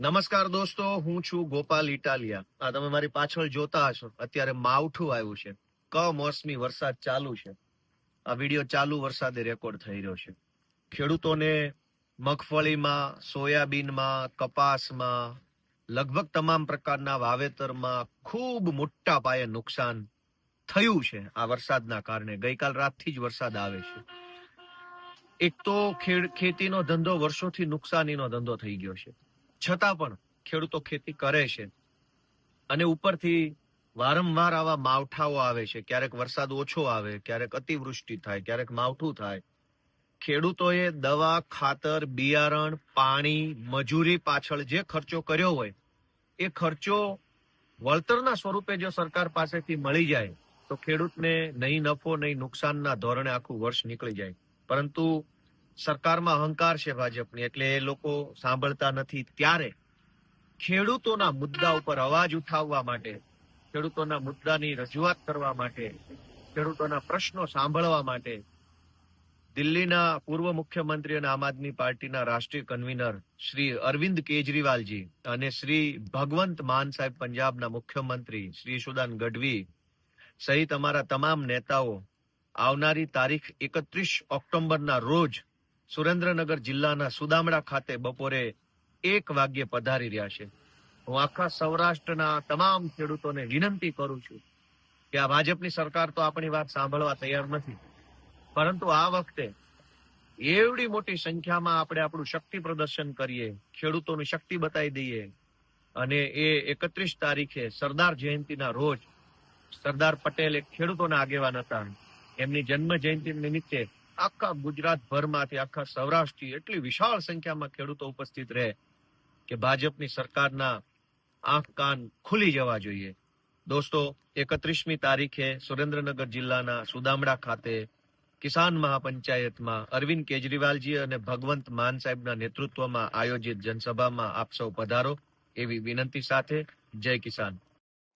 નમસ્કાર દોસ્તો, હું છું ગોપાલ ઇટાલિયા. આ તમે મારી પાછળ જોતા હશો, અત્યારે માવઠું આવ્યું છે. કમોસમી વરસાદ ચાલુ છે. આ વિડીયો ચાલુ વરસાદે રેકોર્ડ થઈ રહ્યો છે. ખેડૂતોને મગફળીમાં, સોયાબીનમાં, કપાસમાં, લગભગ તમામ પ્રકારના વાવેતરમાં ખૂબ મોટા પાયે નુકસાન થયું છે આ વરસાદના કારણે. ગઈકાલ રાતથી જ વરસાદ આવે છે. એક તો ખેતીનો ધંધો વર્ષોથી નુકસાનીનો ધંધો થઈ ગયો છે, છતાં પણ ખેડૂતો ખેતી કરે છે. અને ઉપરથી વારંવાર આવા માવઠાઓ આવે છે. ક્યારેક વરસાદ ઓછો આવે, ક્યારેક અતિવૃષ્ટિ થાય, ક્યારેક માવઠું થાય. ખેડૂતોએ દવા, ખાતર, બિયારણ, પાણી, મજૂરી પાછળ જે ખર્ચો કર્યો હોય એ ખર્ચો વળતરના સ્વરૂપે જો સરકાર પાસેથી મળી જાય તો ખેડૂતને નહીં નફો નહીં નુકસાનના ધોરણે આખું વર્ષ નીકળી જાય. પરંતુ સરકારમાં અહંકાર છે ભાજપની, એટલે એ લોકો સાંભળતા નથી. ત્યારે ખેડૂતોના મુદ્દા ઉપર અવાજ ઉઠાવવા માટે, ખેડૂતોના મુદ્દાની રજૂઆત કરવા માટે, ખેડૂતોના પ્રશ્નો સાંભળવા માટે દિલ્હીના પૂર્વ મુખ્યમંત્રી અને આમ આદમી પાર્ટીના રાષ્ટ્રીય કન્વીનર શ્રી અરવિંદ કેજરીવાલજી અને શ્રી ભગવંત માન સાહેબ પંજાબના મુખ્યમંત્રી શ્રી યશુદાન ગઢવી સહિત અમારા તમામ નેતાઓ આવનારી તારીખ 31 ઓક્ટોબરના રોજ સુરેન્દ્રનગર જિલ્લાના સુદામડા ખાતે બપોરે 1 વાગ્યે પધારી રહ્યા છે. હું આખા સૌરાષ્ટ્રના તમામ ખેડૂતોને વિનંતી કરું છું કે આ ભાજપની સરકાર તો આપણી વાત સાંભળવા તૈયાર નથી, પરંતુ આ વખતે એવડી મોટી સંખ્યામાં આપણે આપણું શક્તિ પ્રદર્શન કરીએ, ખેડૂતોની શક્તિ બતાવી દઈએ અને એ 31 તારીખે સરદાર જયંતિના રોજ સરદાર પટેલ એક ખેડૂતોના આગેવાન હતા. એમની જન્મ જયંતિ નિમિત્તે આખા ગુજરાત ભરમાંથી, આખા સૌરાષ્ટ્રથી એટલી વિશાળ સંખ્યામાં ખેડૂતો ઉપસ્થિત રહે કે ભાજપની સરકારના આંખ કાન ખુલી જવા જોઈએ. દોસ્તો, 31મી તારીખે સુરેન્દ્રનગર જિલ્લાના સુદામડા ખાતે કિસાન મહાપંચાયતમાં અરવિંદ કેજરીવાલજી અને ભગવંત માન સાહેબના નેતૃત્વમાં આયોજિત જનસભામાં આપ સૌ પધારો એવી વિનંતી સાથે જય કિસાન.